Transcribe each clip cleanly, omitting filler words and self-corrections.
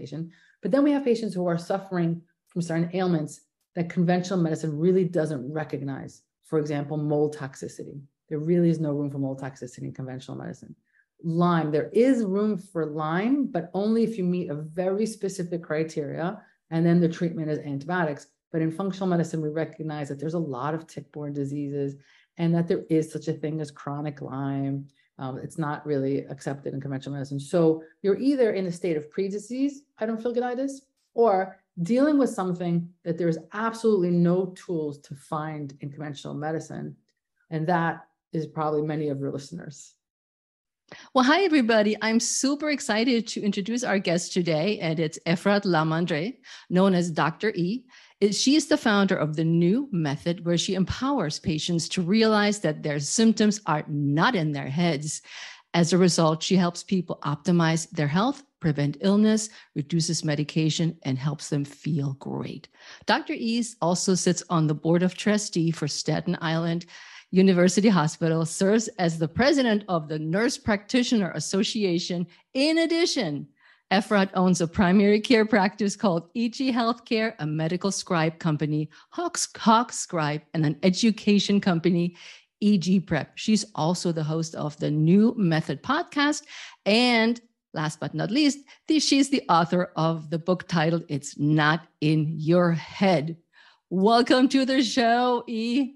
inflammation. But then we have patients who are suffering from certain ailments that conventional medicine really doesn't recognize. For example, mold toxicity. There really is no room for mold toxicity in conventional medicine. Lyme, there is room for Lyme, but only if you meet a very specific criteria, and then the treatment is antibiotics. But in functional medicine, we recognize that there's a lot of tick-borne diseases and that there is such a thing as chronic Lyme. It's not really accepted in conventional medicine. So you're either in a state of pre-disease, I don't feel gooditis, or dealing with something that there's absolutely no tools to find in conventional medicine. And that is probably many of your listeners. Well, hi, everybody. I'm super excited to introduce our guest today, and it's Efrat LaMandre, known as Dr. E. She is the founder of the KnewMethod, where she empowers patients to realize that their symptoms are not in their heads. As a result, she helps people optimize their health, prevent illness, reduces medication, and helps them feel great. Dr. E also sits on the board of trustees for Staten Island University Hospital, serves as the president of the Nurse Practitioner Association. In addition, Efrat owns a primary care practice called EG Healthcare, a medical scribe company, Hawk Scribe, and an education company, EG Prep. She's also the host of the KnewMethod podcast. And last but not least, she's the author of the book titled It's Not in Your Head. Welcome to the show, E.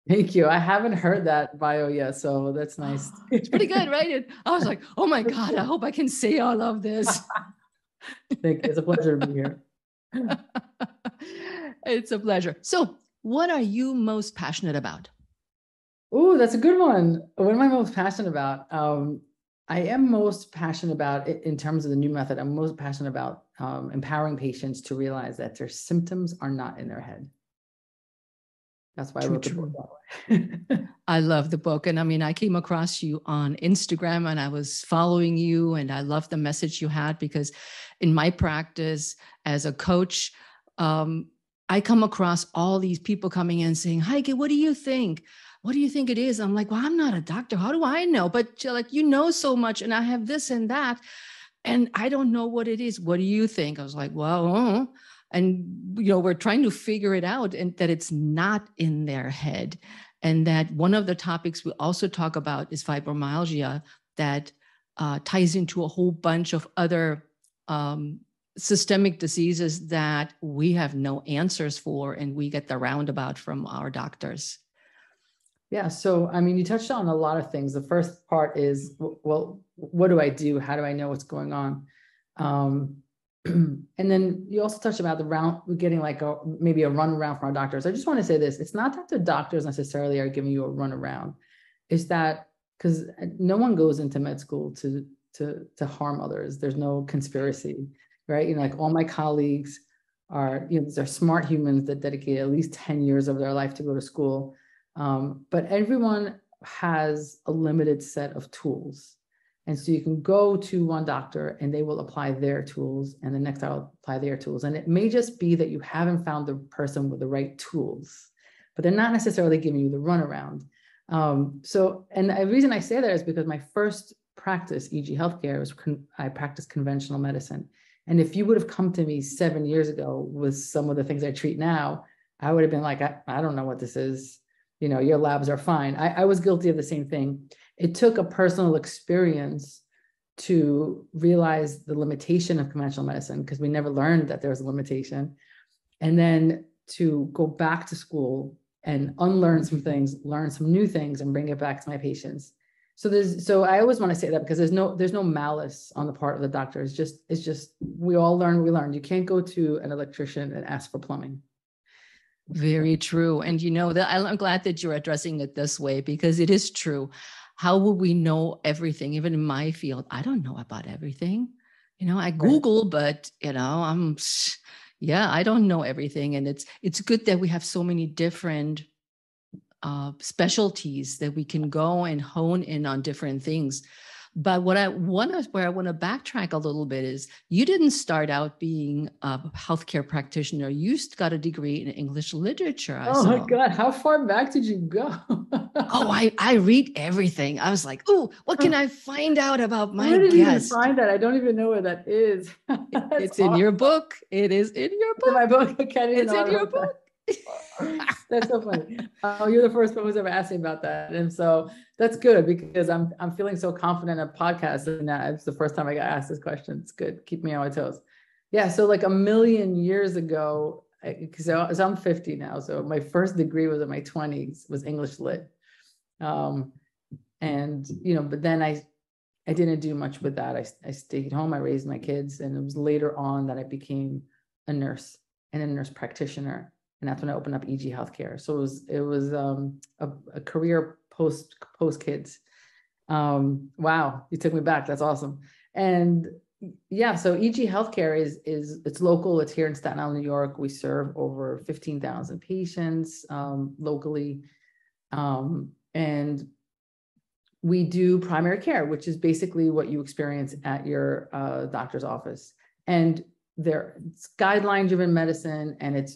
Thank you. I haven't heard that bio yet, so that's nice. It's pretty good, right? I was like, oh my God, I hope I can say all of this. Thank you. It's a pleasure to be here. It's a pleasure. So what are you most passionate about? Oh, that's a good one. What am I most passionate about? I am most passionate about, in terms of the KnewMethod, I'm most passionate about empowering patients to realize that their symptoms are not in their head. That's why I wrote the book that way. I love the book. And I mean, I came across you on Instagram and I was following you, and I loved the message you had, because in my practice as a coach, I come across all these people coming in saying, Heike, what do you think? What do you think it is? I'm like, well, I'm not a doctor. How do I know? But you're like, you know so much, and I have this and that, and I don't know what it is. What do you think? I was like, well, and, we're trying to figure it out, and that it's not in their head. And that one of the topics we also talk about is fibromyalgia, that ties into a whole bunch of other systemic diseases that we have no answers for, and we get the roundabout from our doctors. Yeah. So, I mean, you touched on a lot of things. The first part is, well, what do I do? How do I know what's going on? And then you also touched about getting like maybe a run around from our doctors. I just want to say this. It's not that the doctors necessarily are giving you a run around. It's that, because no one goes into med school to harm others. There's no conspiracy, right? Like all my colleagues are, these are smart humans that dedicate at least 10 years of their life to go to school. But everyone has a limited set of tools. And so you can go to one doctor and they will apply their tools, and the next I'll apply their tools. And it may just be that you haven't found the person with the right tools, but they're not necessarily giving you the runaround. And the reason I say that is because my first practice, EG Healthcare, I practiced conventional medicine. And if you would have come to me 7 years ago with some of the things I treat now, I would have been like, I don't know what this is. Your labs are fine. I was guilty of the same thing. It took a personal experience to realize the limitation of conventional medicine, because we never learned that there was a limitation. And then to go back to school and unlearn some things, learn some new things, and bring it back to my patients. So I always want to say that, because there's no malice on the part of the doctor. It's just we all learn what we learned. You can't go to an electrician and ask for plumbing. Very true. And I'm glad that you're addressing it this way, because it is true. How will we know everything? Even in my field, I don't know about everything. I Google, but I don't know everything. And it's good that we have so many different specialties that we can go and hone in on different things. But where I want to backtrack a little bit is you didn't start out being a healthcare practitioner. You got a degree in English literature. I Oh my saw. God, how far back did you go? Oh, I read everything. I was like, oh, what can I find out about my Where did you even guest? find that? I don't even know where that is. It's in your book. It is in your It's in my book. book. I can't even It's know in I your wrote that. book. That's so funny. Oh, you're the first one who's ever asked me about that. And so that's good because I'm feeling so confident in a podcast, and that it's the first time I got asked this question. It's good. Keep me on my toes. Yeah. So like a million years ago, so I'm 50 now. So my first degree was in my 20s, was English lit. And but then I didn't do much with that. I stayed home. I raised my kids, and it was later on that I became a nurse and a nurse practitioner. And that's when I opened up EG Healthcare. So it was a career post kids. Wow, you took me back. That's awesome. And yeah, so EG Healthcare is it's local. It's here in Staten Island, New York. We serve over 15,000 patients locally, and we do primary care, which is basically what you experience at your doctor's office. And it's guideline-driven medicine, and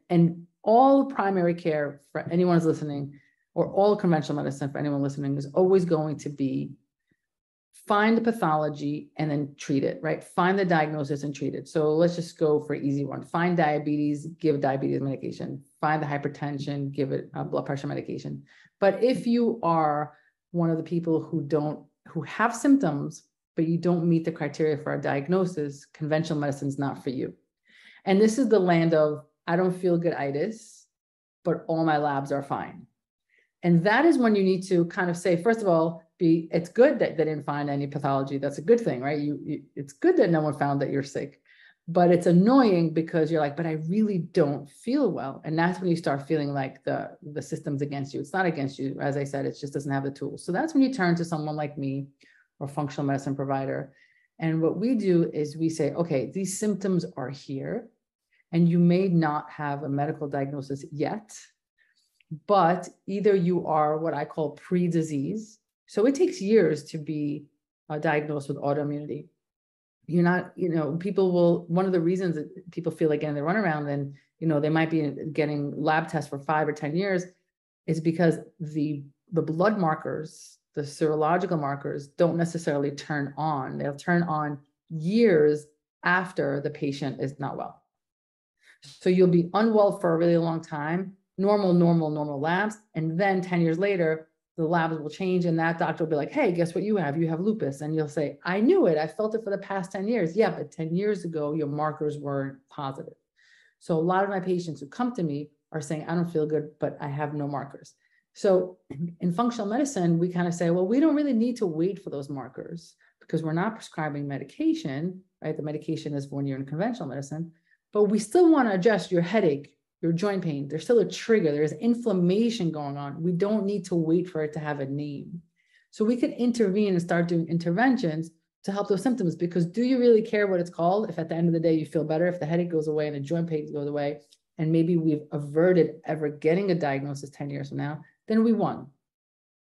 and all primary care for anyone who's listening, or all conventional medicine for anyone listening, is always going to be find the pathology and then treat it, right? Find the diagnosis and treat it. So let's just go for an easy one. Find diabetes, give diabetes medication. Find the hypertension, give it blood pressure medication. But if you are one of the people who have symptoms, but you don't meet the criteria for a diagnosis, conventional medicine is not for you. And this is the land of, I don't feel good-itis, but all my labs are fine. And that is when you need to kind of say, first of all, it's good that they didn't find any pathology. That's a good thing, right? It's good that no one found that you're sick, but it's annoying because you're like, but I really don't feel well. And that's when you start feeling like the system's against you. It's not against you. As I said, it just doesn't have the tools. So that's when you turn to someone like me or functional medicine provider. And what we do is we say, okay, these symptoms are here, and you may not have a medical diagnosis yet, but either you are what I call pre-disease. So it takes years to be diagnosed with autoimmunity. You're not, one of the reasons that people feel like getting the runaround, and, they might be getting lab tests for 5 or 10 years, is because the blood markers, the serological markers, don't necessarily turn on. They'll turn on years after the patient is not well. So you'll be unwell for a really long time, normal labs, and then 10 years later, the labs will change, and that doctor will be like, hey, guess what you have? You have lupus. And you'll say, I knew it. I felt it for the past 10 years. Yeah, but 10 years ago, your markers weren't positive. So a lot of my patients who come to me are saying, I don't feel good, but I have no markers. So in functional medicine, we kind of say, well, we don't really need to wait for those markers because we're not prescribing medication, right? The medication is when you're in conventional medicine, but we still want to adjust your headache, your joint pain. There's still a trigger. There's inflammation going on. We don't need to wait for it to have a name. So we can intervene and start doing interventions to help those symptoms, because do you really care what it's called if at the end of the day you feel better, if the headache goes away and the joint pain goes away, and maybe we've averted ever getting a diagnosis 10 years from now, then we won,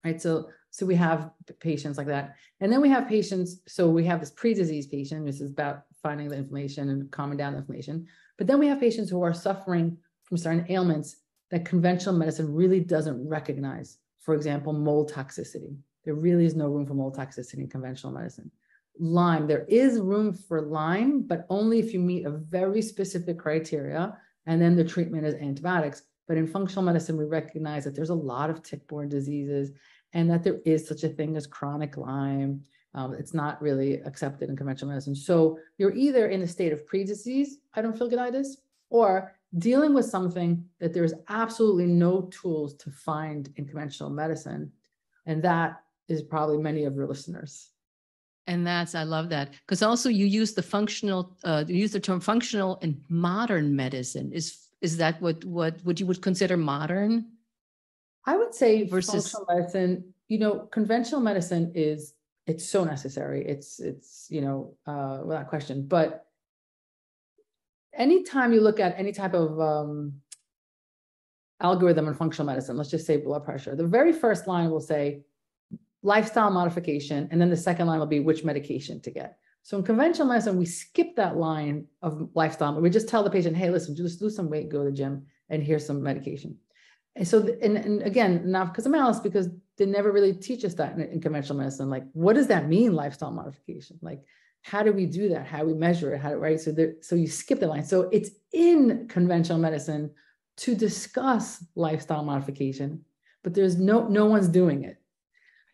right? So we have patients like that. And then we have patients, so we have this pre-disease patient, which is about finding the inflammation and calming down the inflammation. But then we have patients who are suffering from certain ailments that conventional medicine really doesn't recognize. For example, mold toxicity. There really is no room for mold toxicity in conventional medicine. Lyme, there is room for Lyme, but only if you meet a very specific criteria, and then the treatment is antibiotics. But in functional medicine, we recognize that there's a lot of tick-borne diseases, and that there is such a thing as chronic Lyme. It's not really accepted in conventional medicine. So you're either in a state of pre-disease, I don't feel good-itis, or dealing with something that there's absolutely no tools to find in conventional medicine. And that is probably many of your listeners. And I love that, because also you use the term functional in modern medicine. Is that what you would consider modern? I would say versus functional medicine, conventional medicine it's so necessary. It's without question. But anytime you look at any type of algorithm in functional medicine, let's just say blood pressure, the very first line will say, lifestyle modification, and then the second line will be which medication to get. So in conventional medicine, we skip that line of lifestyle. We just tell the patient, hey, listen, just lose some weight, go to the gym, and here's some medication. And so, and again, not because of malice, because they never really teach us that in conventional medicine. Like, what does that mean, lifestyle modification? Like, how do we do that? How do we measure it? How do, right? So you skip the line. So it's in conventional medicine to discuss lifestyle modification, but there's no one's doing it.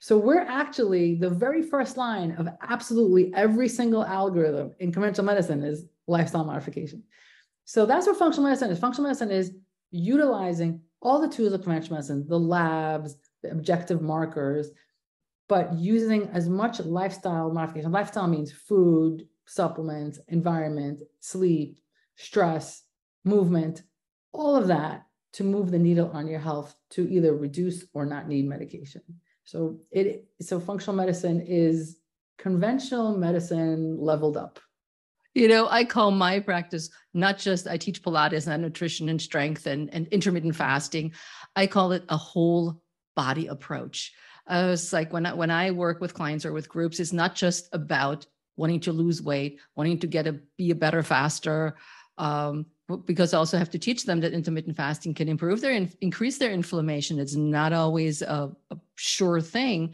So we're actually the very first line of absolutely every single algorithm in conventional medicine is lifestyle modification. So that's what functional medicine is. Functional medicine is utilizing all the tools of conventional medicine, the labs, the objective markers, but using as much lifestyle modification. Lifestyle means food, supplements, environment, sleep, stress, movement, all of that to move the needle on your health to either reduce or not need medication. So functional medicine is conventional medicine leveled up. You know, I call my practice not just, I teach Pilates and nutrition and strength and intermittent fasting. I call it a whole body approach. It's like when I work with clients or with groups, it's not just about wanting to lose weight, wanting to be a better faster, because I also have to teach them that intermittent fasting can increase their inflammation. It's not always a sure thing.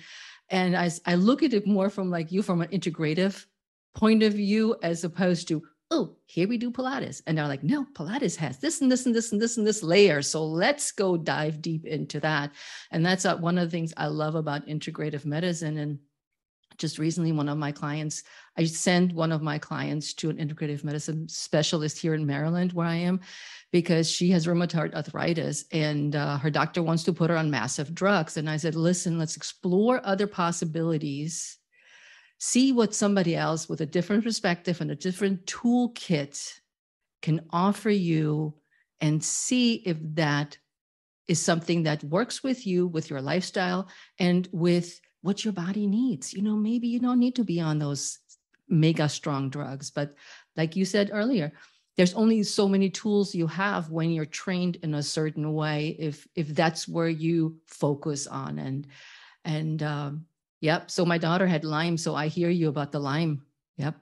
And I look at it more from like you, from an integrative point of view, as opposed to, oh, here we do Pilates. And they're like, no, Pilates has this and this and this and this and this layer. So let's go dive deep into that. And that's one of the things I love about integrative medicine. And just recently, I sent one of my clients to an integrative medicine specialist here in Maryland, where I am, because she has rheumatoid arthritis and her doctor wants to put her on massive drugs. And I said, listen, let's explore other possibilities, see what somebody else with a different perspective and a different toolkit can offer you, and see if that is something that works with you, with your lifestyle, and with what your body needs. You know, maybe you don't need to be on those mega strong drugs, but like you said earlier, there's only so many tools you have when you're trained in a certain way, if that's where you focus on. Yep. So my daughter had Lyme, so I hear you about the Lyme. Yep.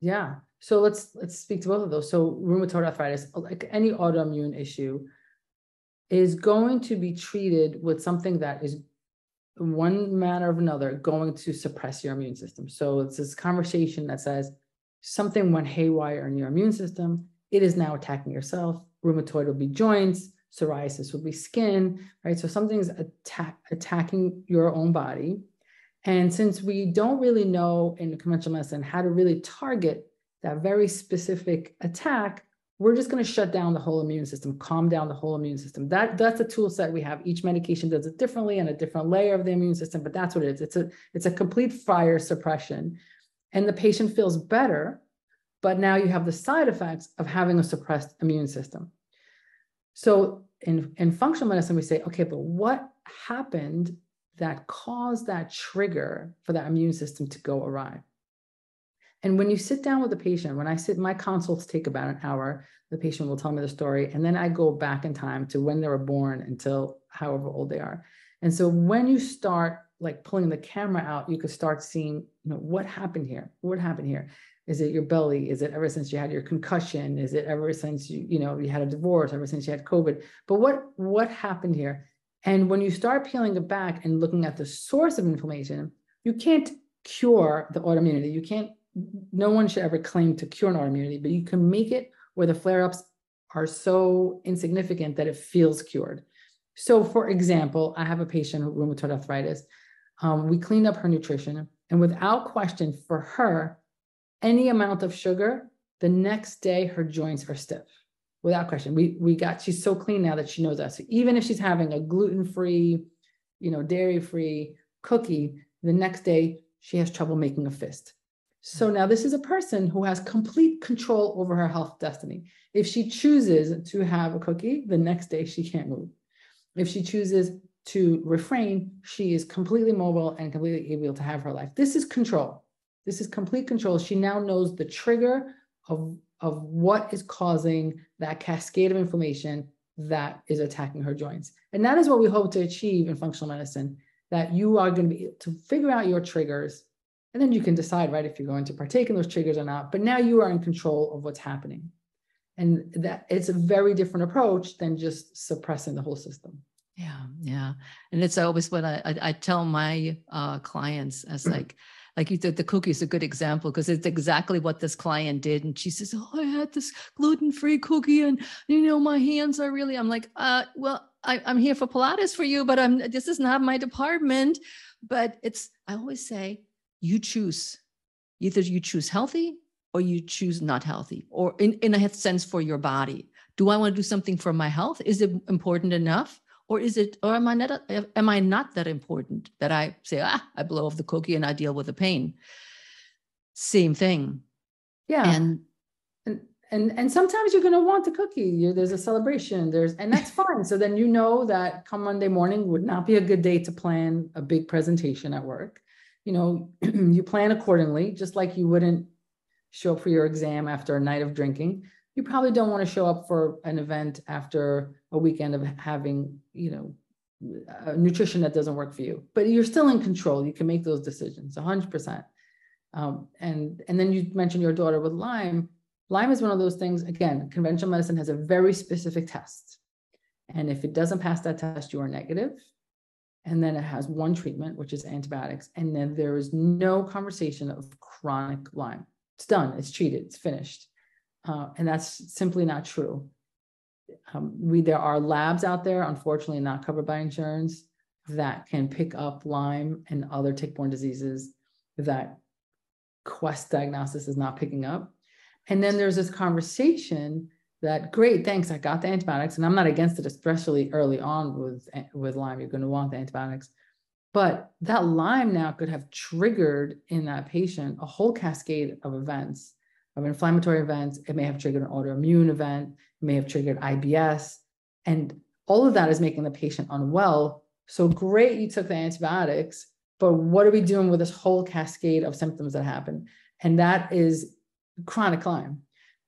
Yeah. So let's speak to both of those. So rheumatoid arthritis, like any autoimmune issue, is going to be treated with something that is one manner or another going to suppress your immune system. So it's this conversation that says something went haywire in your immune system. It is now attacking yourself. Rheumatoid will be joints, psoriasis will be skin, right? So something's attacking your own body. And since we don't really know in conventional medicine how to really target that very specific attack, we're just going to shut down the whole immune system, calm down the whole immune system. That's a tool set we have. Each medication does it differently and a different layer of the immune system, but that's what it is. It's a complete fire suppression. And the patient feels better, but now you have the side effects of having a suppressed immune system. So in functional medicine, we say, okay, but what happened that caused that trigger for that immune system to go awry? And when you sit down with the patient, my consults take about an hour, the patient will tell me the story. And then I go back in time to when they were born until however old they are. And so when you start like pulling the camera out, you could start seeing, what happened here? What happened here? Is it your belly? Is it ever since you had your concussion? Is it ever since you had a divorce, ever since you had COVID? But what happened here? And when you start peeling it back and looking at the source of inflammation, you can't cure the autoimmunity. No one should ever claim to cure an autoimmunity, but you can make it where the flare-ups are so insignificant that it feels cured. So for example, I have a patient with rheumatoid arthritis. We cleaned up her nutrition, and without question, for her, any amount of sugar, the next day her joints are stiff. Without question. She's so clean now that she knows that. So even if she's having a gluten-free, dairy-free cookie, the next day she has trouble making a fist. So now this is a person who has complete control over her health destiny. If she chooses to have a cookie, the next day she can't move. If she chooses to refrain, she is completely mobile and completely able to have her life. This is control. This is complete control. She now knows the trigger of what is causing that cascade of inflammation that is attacking her joints. And that is what we hope to achieve in functional medicine. that you are going to be able to figure out your triggers. And then you can decide, right, if you're going to partake in those triggers or not. But now you are in control of what's happening. And that it's a very different approach than just suppressing the whole system. Yeah, yeah. And it's always what I tell my clients as like you said, the cookie is a good example because it's exactly what this client did. And she says, oh, I had this gluten-free cookie and, my hands are really, I'm like, well, I'm here for Pilates for you, but this is not my department. But I always say, you choose. Either you choose healthy or you choose not healthy, or in a sense for your body. Do I want to do something for my health? Is it important enough? Or am I not that important that I say, I blow off the cookie and I deal with the pain? Same thing. Yeah. And sometimes you're going to want the cookie. There's a celebration. And that's fine. So then that come Monday morning would not be a good day to plan a big presentation at work. You plan accordingly, just like you wouldn't show up for your exam after a night of drinking. You probably don't want to show up for an event after a weekend of having, nutrition that doesn't work for you, but you're still in control. You can make those decisions 100%. And then you mentioned your daughter with Lyme. Lyme is one of those things, again, conventional medicine has a very specific test. And if it doesn't pass that test, you are negative. And then it has one treatment, which is antibiotics. And then there is no conversation of chronic Lyme. It's done, it's treated, it's finished. And that's simply not true. There are labs out there, unfortunately not covered by insurance, that can pick up Lyme and other tick-borne diseases that Quest Diagnosis is not picking up. And then there's this conversation that, great, thanks, I got the antibiotics, and I'm not against it, especially early on with Lyme, you're going to want the antibiotics. But that Lyme now could have triggered in that patient a whole cascade of events, of inflammatory events. It may have triggered an autoimmune event. It may have triggered IBS. And all of that is making the patient unwell. So great, you took the antibiotics, but what are we doing with this whole cascade of symptoms that happen? And that is chronic Lyme,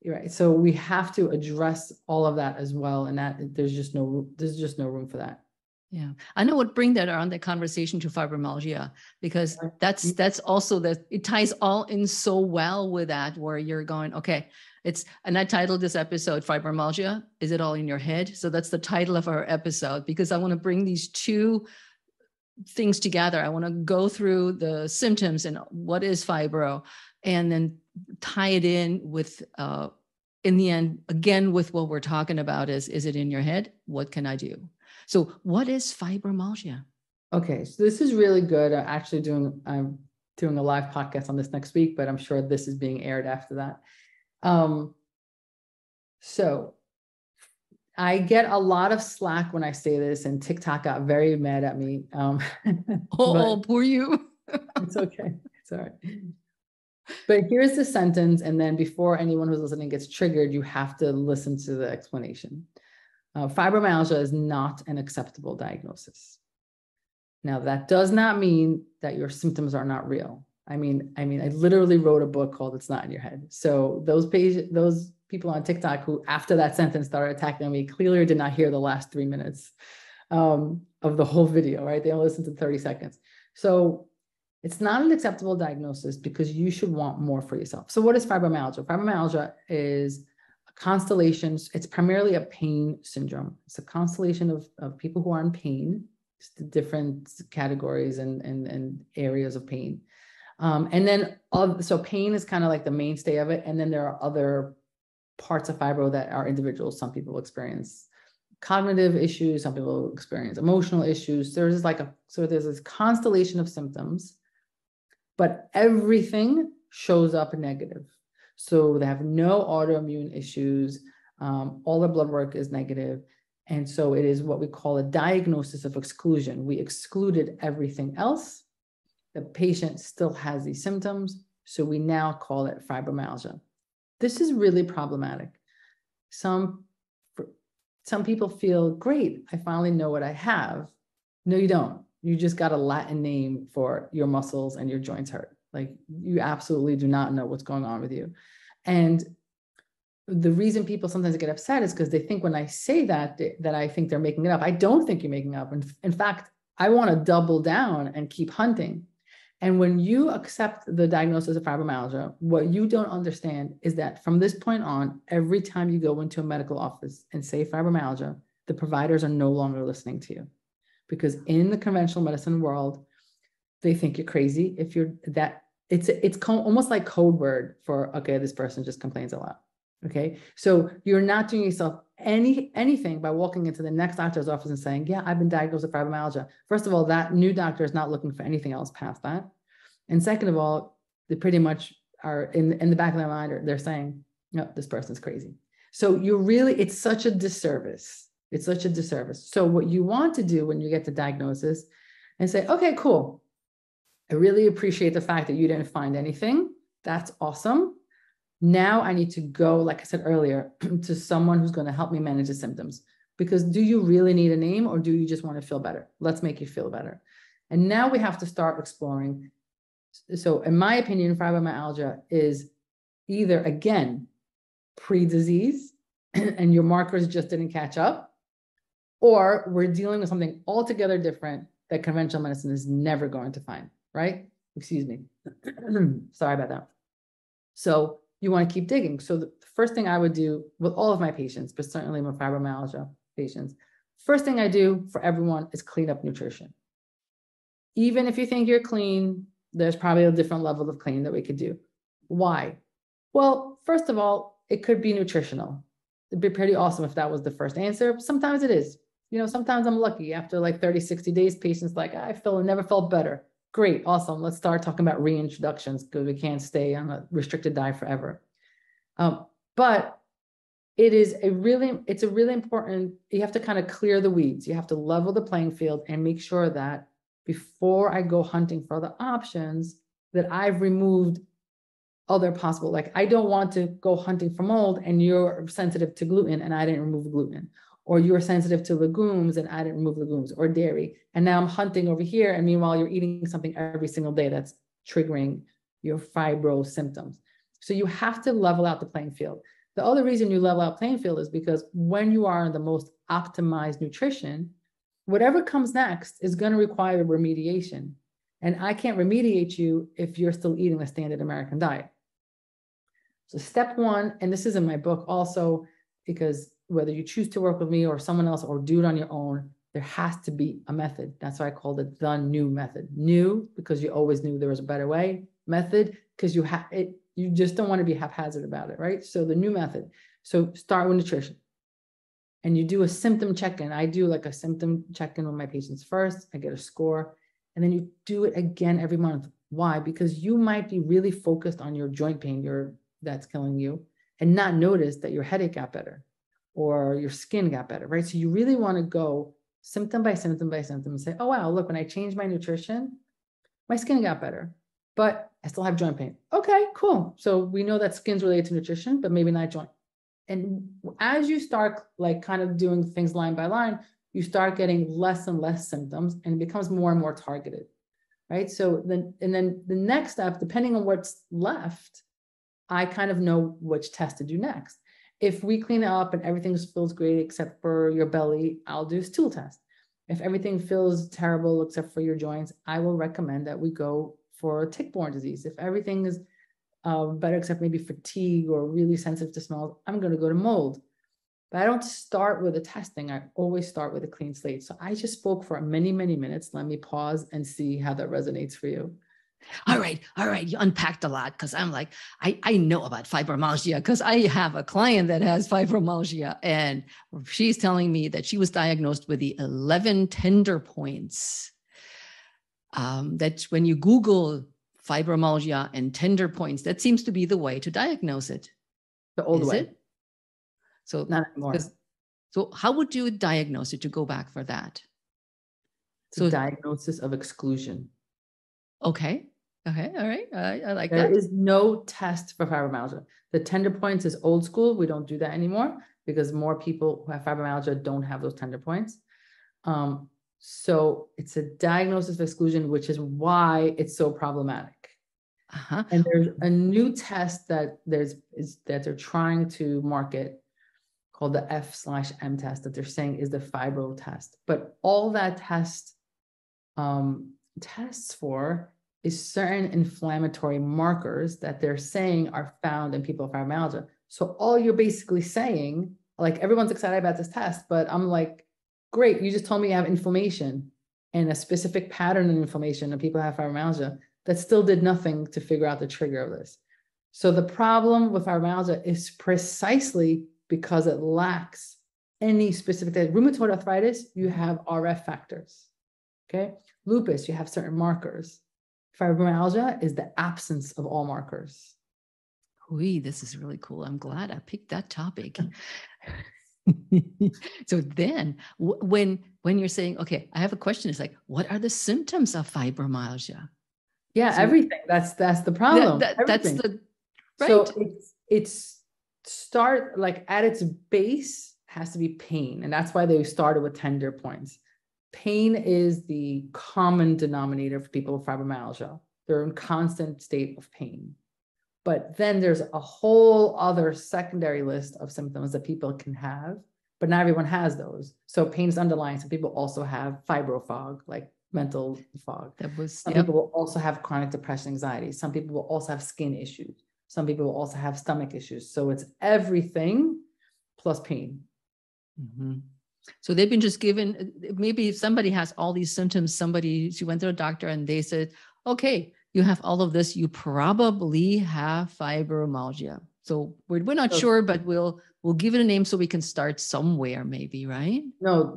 right? So we have to address all of that as well. And that there's just no room for that. Yeah, I know what bring that around that conversation to fibromyalgia, because that's also that it ties all in so well with that, where you're going, okay, and I titled this episode Fibromyalgia, Is It All in Your Head? So that's the title of our episode, because I want to bring these two things together. I want to go through the symptoms and what is fibro, and then tie it in with, in the end, again, with what we're talking about is it in your head? What can I do? So what is fibromyalgia? Okay, so this is really good. I'm doing a live podcast on this next week, but I'm sure this is being aired after that. So I get a lot of slack when I say this, and TikTok got very mad at me. Poor you. It's okay. It's all right. But here's the sentence, and then before anyone who's listening gets triggered, you have to listen to the explanation. Fibromyalgia is not an acceptable diagnosis. Now, that does not mean that your symptoms are not real. I literally wrote a book called It's Not in Your Head. So those people on TikTok who, after that sentence, started attacking me clearly did not hear the last 3 minutes of the whole video, right? They only listened to 30 seconds. So it's not an acceptable diagnosis because you should want more for yourself. So what is fibromyalgia? Fibromyalgia is constellations. It's primarily a pain syndrome. It's a constellation of people who are in pain, just different categories and areas of pain. So pain is kind of like the mainstay of it. And then there are other parts of fibro that are individuals. Some people experience cognitive issues. Some people experience emotional issues. There's this constellation of symptoms, but everything shows up negative. So they have no autoimmune issues. All their blood work is negative. And so it is what we call a diagnosis of exclusion. We excluded everything else. The patient still has these symptoms. So we now call it fibromyalgia. This is really problematic. Some people feel, great, I finally know what I have. No, you don't. You just got a Latin name for your muscles and your joints hurt. Like, you absolutely do not know what's going on with you. And the reason people sometimes get upset is because they think when I say that I think they're making it up. I don't think you're making it up. In fact, I want to double down and keep hunting. And when you accept the diagnosis of fibromyalgia, what you don't understand is that from this point on, every time you go into a medical office and say fibromyalgia, the providers are no longer listening to you. Because in the conventional medicine world, they think you're crazy if you're that. It's almost like code word for, okay, this person just complains a lot. Okay, so you're not doing yourself anything by walking into the next doctor's office and saying, yeah, I've been diagnosed with fibromyalgia. First of all, that new doctor is not looking for anything else past that. And second of all, they pretty much are in the back of their mind, they're saying, no, this person's crazy. So it's such a disservice. It's such a disservice. So what you want to do when you get the diagnosis and say, okay, cool. I really appreciate the fact that you didn't find anything. That's awesome. Now I need to go, like I said earlier, to someone who's going to help me manage the symptoms. Because do you really need a name or do you just want to feel better? Let's make you feel better. And now we have to start exploring. So in my opinion, fibromyalgia is either, again, pre-disease and your markers just didn't catch up, or we're dealing with something altogether different that conventional medicine is never going to find, right? Excuse me. Sorry about that. So you want to keep digging. So the first thing I would do with all of my patients, but certainly my fibromyalgia patients, first thing I do for everyone is clean up nutrition. Even if you think you're clean, there's probably a different level of clean that we could do. Why? Well, first of all, it could be nutritional. It'd be pretty awesome if that was the first answer. Sometimes it is. Sometimes I'm lucky. After like 30, 60 days, patients like, I never felt better. Great, awesome. Let's start talking about reintroductions because we can't stay on a restricted diet forever. But it's a really important, you have to kind of clear the weeds. You have to level the playing field and make sure that before I go hunting for other options, that I've removed other possible, like I don't want to go hunting for mold and you're sensitive to gluten and I didn't remove gluten. Or you're sensitive to legumes and I didn't remove legumes, or dairy. And now I'm hunting over here. And meanwhile, you're eating something every single day that's triggering your fibro symptoms. So you have to level out the playing field. The other reason you level out playing field is because when you are in the most optimized nutrition, whatever comes next is going to require remediation. And I can't remediate you if you're still eating the standard American diet. So step one, and this is in my book also, because whether you choose to work with me or someone else or do it on your own, there has to be a method. That's why I called it the new method. New, because you always knew there was a better way. Method, because you just don't want to be haphazard about it, right? So the new method. So start with nutrition. And you do a symptom check-in. I do like a symptom check-in with my patients first. I get a score. And then you do it again every month. Why? Because you might be really focused on your joint pain that's killing you and not notice that your headache got better or your skin got better, right? So you really want to go symptom by symptom by symptom and say, oh, wow, look, when I changed my nutrition, my skin got better, but I still have joint pain. Okay, cool. So we know that skin's related to nutrition, but maybe not joint. And as you start like kind of doing things line by line, you start getting less and less symptoms and it becomes more and more targeted, right? So then the next step, depending on what's left, I kind of know which test to do next. If we clean it up and everything feels great except for your belly, I'll do a stool test. If everything feels terrible except for your joints, I will recommend that we go for tick-borne disease. If everything is better except maybe fatigue or really sensitive to smells, I'm going to go to mold. But I don't start with the testing. I always start with a clean slate. So I just spoke for many, many minutes. Let me pause and see how that resonates for you. All right. You unpacked a lot because I'm like, I know about fibromyalgia because I have a client that has fibromyalgia and she's telling me that she was diagnosed with the 11 tender points. That when you Google fibromyalgia and tender points, that seems to be the way to diagnose it. The old way. It? So not anymore. So how would you diagnose it to go back for that? So diagnosis of exclusion. Okay. All right. I like that. There is no test for fibromyalgia. The tender points is old school. We don't do that anymore because more people who have fibromyalgia don't have those tender points. So it's a diagnosis of exclusion, which is why it's so problematic. And there's a new test that they're trying to market called the F/M test that they're saying is the fibro test. But all that test tests for is certain inflammatory markers that they're saying are found in people with fibromyalgia. So all you're basically saying, like everyone's excited about this test, but I'm like, great, you just told me you have inflammation and a specific pattern of inflammation and people have fibromyalgia. That still did nothing to figure out the trigger of this. So the problem with fibromyalgia is precisely because it lacks any specific. Rheumatoid arthritis, you have RF factors. Okay. Lupus, you have certain markers. Fibromyalgia is the absence of all markers. This is really cool. I'm glad I picked that topic. So then when you're saying, okay, I have a question, it's like, what are the symptoms of fibromyalgia? Yeah, so everything. That's the problem. That's the right. So it's start like at its base has to be pain, and that's why they started with tender points. Pain is the common denominator for people with fibromyalgia. They're in constant state of pain. But then there's a whole other secondary list of symptoms that people can have, but not everyone has those. So pain is underlying. Some people also have fibrofog, like mental fog. Some people will also have chronic depression, anxiety. Some people will also have skin issues. Some people will also have stomach issues. So it's everything plus pain. Mm-hmm. So they've been just given, maybe if somebody has all these symptoms, she went to a doctor and they said, okay, you have all of this, you probably have fibromyalgia. So we're not sure, but we'll give it a name so we can start somewhere maybe, right? No.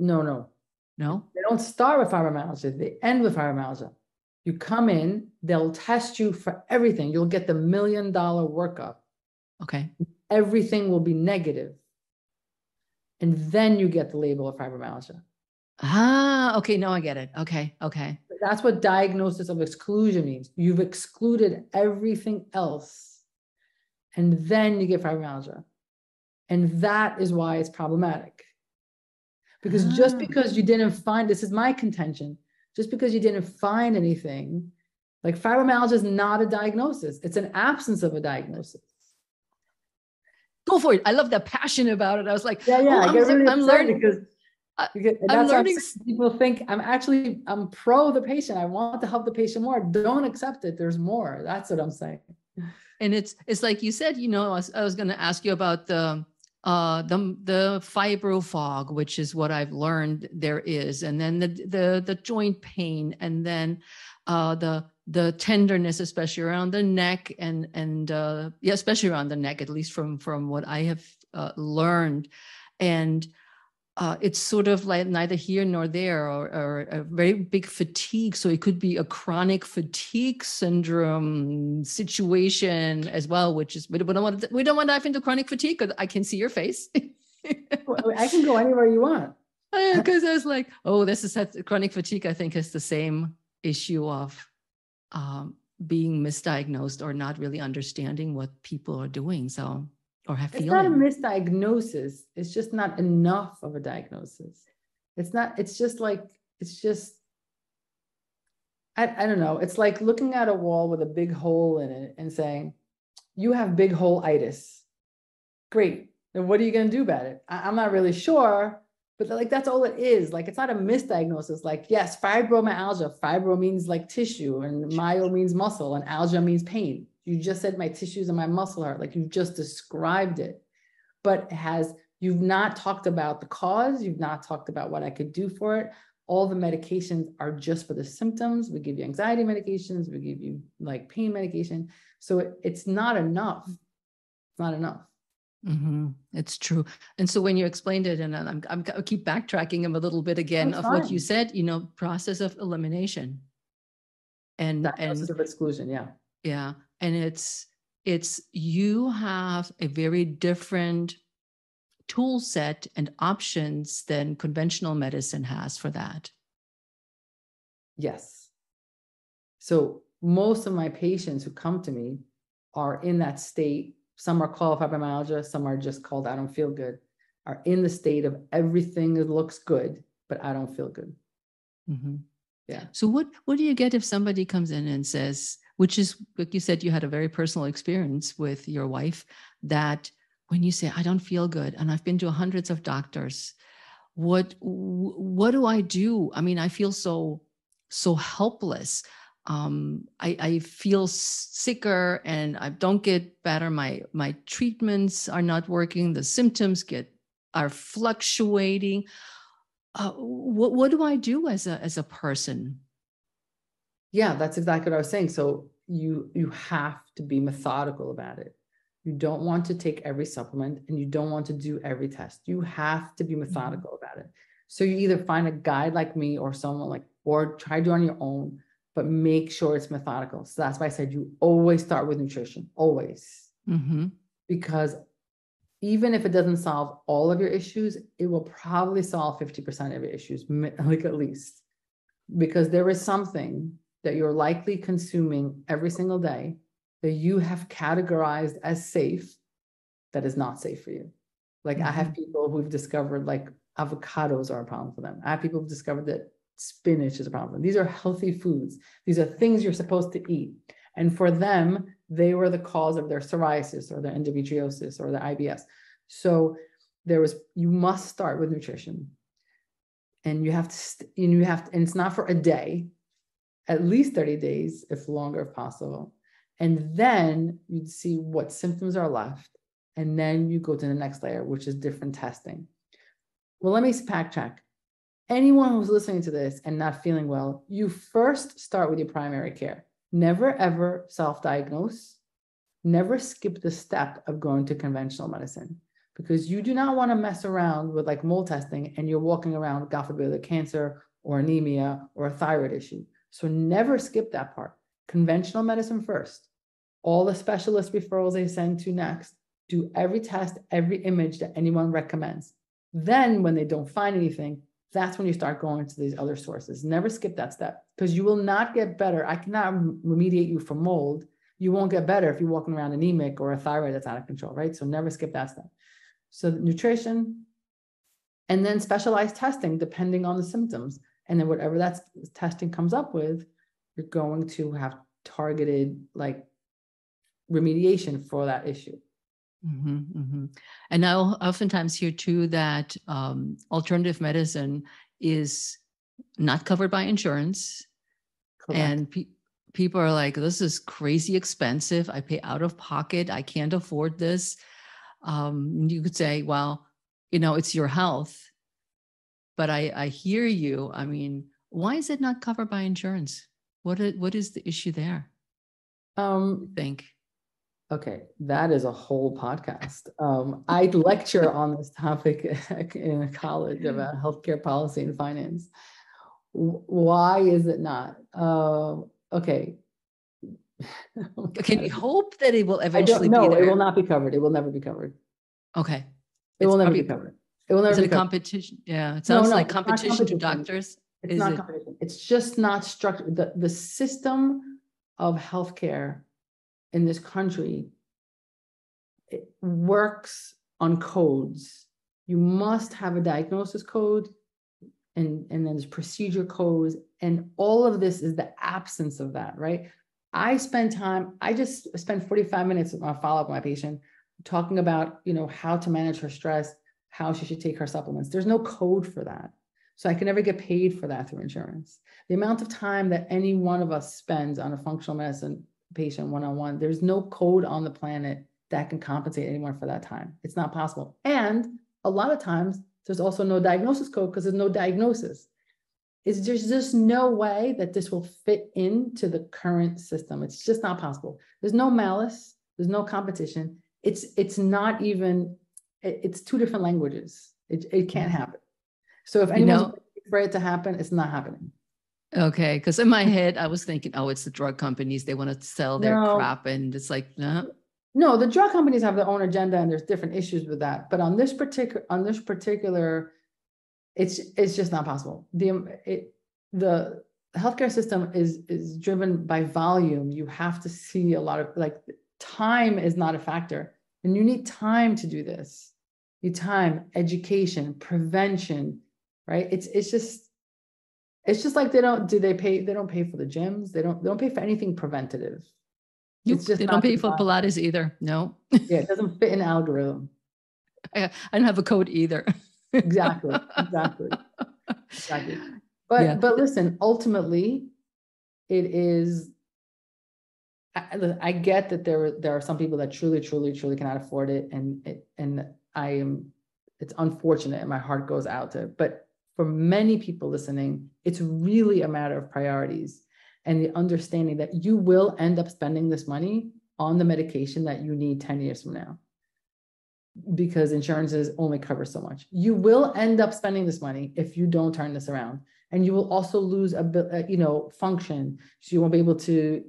No? They don't start with fibromyalgia. They end with fibromyalgia. You come in, they'll test you for everything. You'll get the $1 million workup. Okay. Everything will be negative. And then you get the label of fibromyalgia. Okay. Now I get it. Okay. That's what diagnosis of exclusion means. You've excluded everything else. And then you get fibromyalgia. And that is why it's problematic. Because just because you didn't find, this is my contention, just because you didn't find anything, like fibromyalgia is not a diagnosis. It's an absence of a diagnosis. Go for it. I love the passion about it. I was like, yeah, I get really upset learning because I'm learning. People think I'm pro the patient. I want to help the patient more. Don't accept it. There's more. That's what I'm saying. And it's like you said, I was going to ask you about the fibrofog, which is what I've learned there is, and then the joint pain, and then the tenderness, especially around the neck, and especially around the neck, at least from what I have learned, and it's sort of like neither here nor there, or a very big fatigue. So it could be a chronic fatigue syndrome situation as well, which is, we don't want to dive into chronic fatigue because I can see your face. Well, I can go anywhere you want. Because I was like, this is chronic fatigue. I think is the same issue of being misdiagnosed or not really understanding what people are doing. So. Or have feeling. It's not a misdiagnosis. It's just not enough of a diagnosis. I don't know. It's like looking at a wall with a big hole in it and saying, you have big hole-itis. Great. Then what are you going to do about it? I'm not really sure, but like, that's all it is. Like, it's not a misdiagnosis. Like, yes, fibromyalgia. Fibro means like tissue, and myo means muscle, and algia means pain. You just said my tissues and my muscle hurt, like you just described it, but you've not talked about the cause. You've not talked about what I could do for it. All the medications are just for the symptoms. We give you anxiety medications. We give you like pain medication. So it's not enough. It's not enough. Mm-hmm. It's true. And so when you explained it, and I keep backtracking a little bit again of what you said, process of elimination and process of exclusion. Yeah. Yeah. And it's you have a very different tool set and options than conventional medicine has for that. Yes. So most of my patients who come to me are in that state. Some are called fibromyalgia. Some are just called I don't feel good, are in the state of everything that looks good, but I don't feel good. Mm-hmm. Yeah. So what do you get if somebody comes in and says, which is, like you said, you had a very personal experience with your wife, that when you say, I don't feel good, and I've been to hundreds of doctors, what do I do? I mean, I feel so so helpless. I feel sicker and I don't get better. My treatments are not working. The symptoms are fluctuating. What do I do as a person? Yeah, that's exactly what I was saying. So you have to be methodical about it. You don't want to take every supplement and you don't want to do every test. You have to be methodical about it. So you either find a guide like me or someone like, or try to do it on your own, but make sure it's methodical. So that's why I said you always start with nutrition, always. Because even if it doesn't solve all of your issues, it will probably solve 50% of your issues, like at least. Because there is something that you're likely consuming every single day that you have categorized as safe that is not safe for you. Like I have people who've discovered like avocados are a problem for them. I have people who've discovered that spinach is a problem. These are healthy foods. These are things you're supposed to eat. And for them, they were the cause of their psoriasis or their endometriosis or their IBS. So you must start with nutrition. And you have to, and it's not for a day, at least 30 days, if longer if possible. And then you'd see what symptoms are left. And then you go to the next layer, which is different testing. Well, let me backtrack. Anyone who's listening to this and not feeling well, you first start with your primary care. Never, ever self-diagnose. Never skip the step of going to conventional medicine, because you do not want to mess around with like mole testing and you're walking around, God forbid, with cancer or anemia or a thyroid issue. So never skip that part. Conventional medicine first. All the specialist referrals they send to next. Do every test, every image that anyone recommends. Then when they don't find anything, that's when you start going to these other sources. Never skip that step, because you will not get better. I cannot remediate you from mold. You won't get better if you're walking around anemic or a thyroid that's out of control, right? So never skip that step. So nutrition, and then specialized testing depending on the symptoms. And then whatever that testing comes up with, you're going to have targeted like remediation for that issue. And I oftentimes hear too that alternative medicine is not covered by insurance. Correct. And people are like, this is crazy expensive. I pay out of pocket. I can't afford this. You could say, well, it's your health. But I hear you. I mean, why is it not covered by insurance? What is the issue there? I think. Okay, that is a whole podcast. I lecture on this topic in college about healthcare policy and finance. Why is it not? Okay. Can we hope that it will eventually be there? It will not be covered. It will never be covered. Okay. It will never be covered. It will never be covered. Competition. Yeah, it sounds like competition to doctors. It's not competition. It's just not structured. The system of healthcare in this country, it works on codes. You must have a diagnosis code, and then there's procedure codes, and all of this is the absence of that, right? I just spent 45 minutes on follow-up with my patient talking about, how to manage her stress, how she should take her supplements. There's no code for that. So I can never get paid for that through insurance. The amount of time that any one of us spends on a functional medicine patient one-on-one, there's no code on the planet that can compensate anyone for that time. It's not possible. And a lot of times there's also no diagnosis code because there's no diagnosis. There's just no way that this will fit into the current system. It's just not possible. There's no malice. There's no competition. It's not even, it's two different languages. It can't happen. So if anyone's waiting for it to happen, it's not happening. Okay, because in my head, I was thinking, it's the drug companies. They want to sell their crap. And it's like, no. No, the drug companies have their own agenda and there's different issues with that. But on this particular, it's just not possible. The healthcare system is driven by volume. You have to see a lot of, like, time is not a factor. And you need time to do this. You need time, education, prevention, right? It's just like they don't pay for the gyms. They don't pay for anything preventative. They don't pay for Pilates either. No. Yeah, it doesn't fit in the algorithm. I don't have a code either. Exactly. Yeah. But listen, ultimately, it is. I get that there are some people that truly cannot afford it, and I am. It's unfortunate, and my heart goes out to it. But for many people listening, it's really a matter of priorities and the understanding that you will end up spending this money on the medication that you need 10 years from now, because insurances only cover so much. You will end up spending this money if you don't turn this around. And you will also lose a bit, function. So you won't be able to,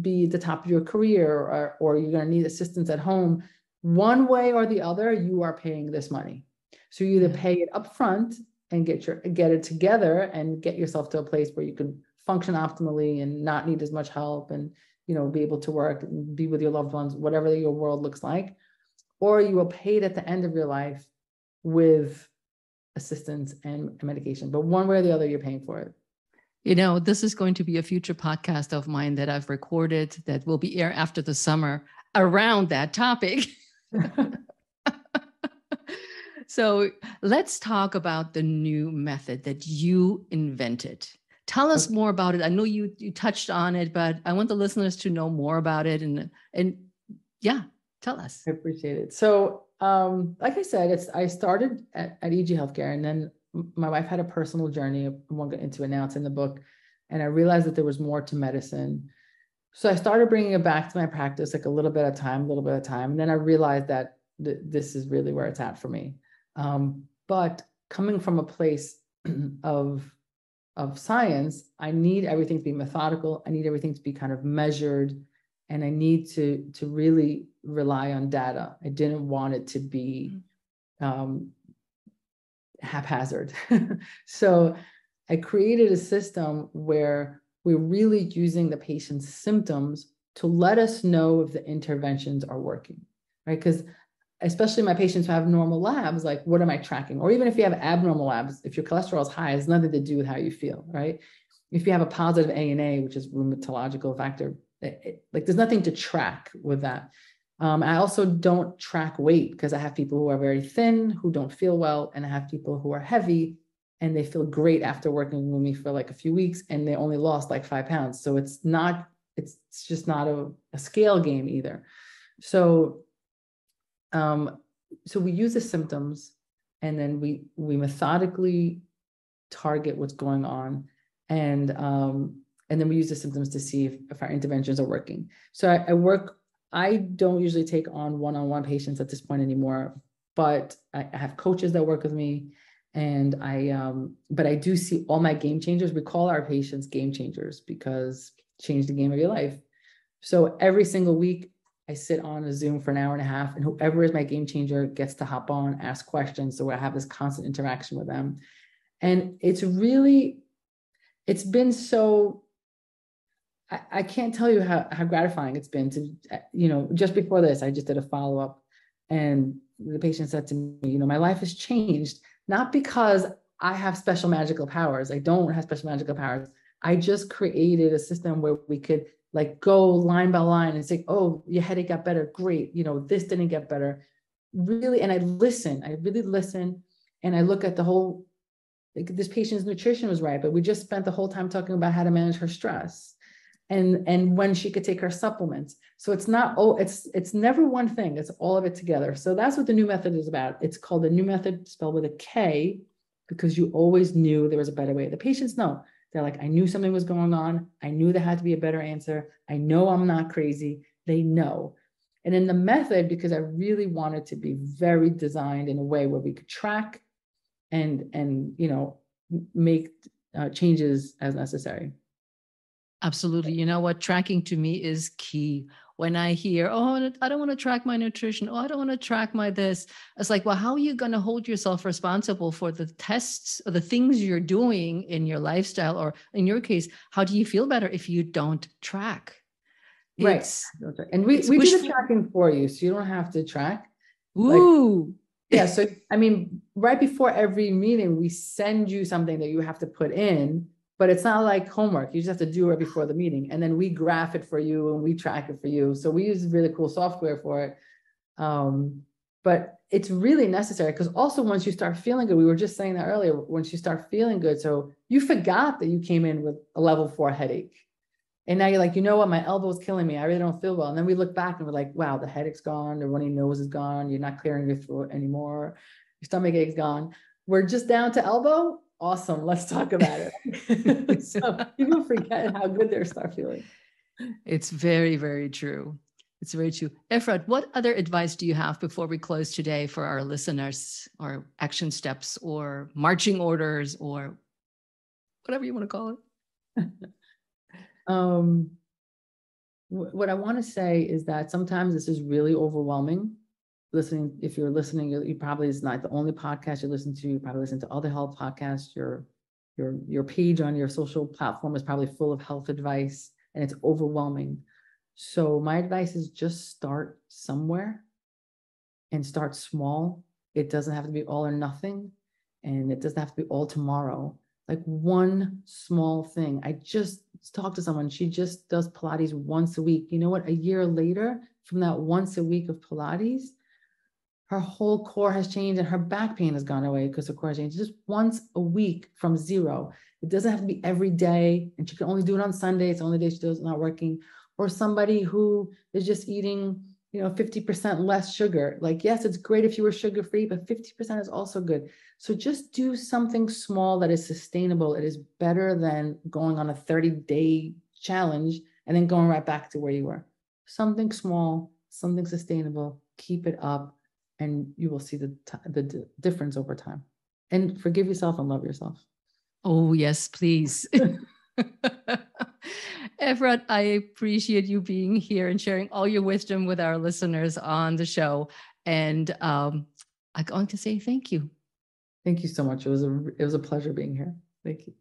be at the top of your career, or you're going to need assistance at home. One way or the other, you are paying this money. So you either pay it up front and get it together and get yourself to a place where you can function optimally and not need as much help, and, be able to work and be with your loved ones, whatever your world looks like. Or you will pay it at the end of your life with assistance and medication. But one way or the other, you're paying for it. This is going to be a future podcast of mine that I've recorded that will be aired after the summer around that topic. So let's talk about the new method that you invented. Tell us more about it. I know you touched on it, but I want the listeners to know more about it. And yeah, tell us. I appreciate it. So, like I said, I started at EG Healthcare, and then my wife had a personal journey. I won't get into it now. It's in the book. And I realized that there was more to medicine. So I started bringing it back to my practice, like a little bit at a time. And then I realized that this is really where it's at for me. But coming from a place of science, I need everything to be methodical. I need everything to be kind of measured. And I need to really rely on data. I didn't want it to be haphazard. So I created a system where we're really using the patient's symptoms to let us know if the interventions are working, right? Because especially my patients who have normal labs, like, what am I tracking? Or even if you have abnormal labs, if your cholesterol is high, it has nothing to do with how you feel, right? If you have a positive ANA, which is rheumatological factor, like there's nothing to track with that. I also don't track weight, because I have people who are very thin, who don't feel well, and I have people who are heavy and they feel great after working with me for like a few weeks, and they only lost like 5 pounds. So it's just not a scale game either. So we use the symptoms, and then we methodically target what's going on, and then we use the symptoms to see if our interventions are working. So I don't usually take on one-on-one patients at this point anymore, but I have coaches that work with me, and but I do see all my game changers. We call our patients game changers because change the game of your life. So every single week, I sit on a Zoom for an hour and a half, and whoever is my game changer gets to hop on, ask questions. So I have this constant interaction with them. And it's been so, I can't tell you how gratifying it's been to, just before this, I just did a follow-up, and the patient said to me, my life has changed, not because I have special magical powers. I don't have special magical powers. I just created a system where we could like go line by line and say, oh, your headache got better. Great. This didn't get better. Really. And I really listen. And I look at the whole, like, this patient's nutrition was right, but we just spent the whole time talking about how to manage her stress and when she could take her supplements. So it's not, it's never one thing. It's all of it together. So that's what the new method is about. It's called the new method, spelled with a K, because you always knew there was a better way. The patients know. They're like, I knew something was going on. I knew there had to be a better answer. I know I'm not crazy. They know. And in the method, because I really wanted to be very designed in a way where we could track and make changes as necessary. Absolutely. You know what? Tracking to me is key. When I hear, oh, I don't want to track my nutrition. Oh, I don't want to track my this. It's like, well, how are you going to hold yourself responsible for the tests or the things you're doing in your lifestyle? Or in your case, how do you feel better if you don't track? Right. And we do the tracking for you, so you don't have to track. Ooh. Yeah. So, I mean, right before every meeting, we send you something that you have to put in. But it's not like homework. You just have to do it before the meeting. And then we graph it for you and we track it for you. So we use really cool software for it. but it's really necessary, because also once you start feeling good, we were just saying that earlier, once you start feeling good, so you forgot that you came in with a level 4 headache. And now you're like, you know what, my elbow is killing me. I really don't feel well. And then we look back and we're like, wow, the headache's gone. The runny nose is gone. You're not clearing your throat anymore. Your stomach ache's gone. We're just down to elbow. Awesome. Let's talk about it. So people forget how good they start feeling. It's very, very true. It's very true. Efrat, what other advice do you have before we close today for our listeners, or action steps or marching orders or whatever you want to call it? What I want to say is that sometimes this is really overwhelming. Listening, if you're listening, you probably is not the only podcast you listen to. You probably listen to other health podcasts. Your page on your social platform is probably full of health advice, and it's overwhelming. So my advice is just start somewhere and start small. It doesn't have to be all or nothing, and it doesn't have to be all tomorrow. Like one small thing. I just talked to someone, she just does Pilates once a week. You know what? A year later, from that once a week of Pilates, her whole core has changed and her back pain has gone away because her core has changed. Just once a week from 0. It doesn't have to be every day, and she can only do it on Sunday. It's the only day she does not working. Or somebody who is just eating, 50% less sugar. Like, yes, it's great if you were sugar-free, but 50% is also good. So just do something small that is sustainable. It is better than going on a 30-day challenge and then going right back to where you were. Something small, something sustainable, keep it up, and you will see the difference over time. And forgive yourself and love yourself. Oh, yes, please. Efrat, I appreciate you being here and sharing all your wisdom with our listeners on the show. And I'm going to say thank you. Thank you so much. It was a pleasure being here. Thank you.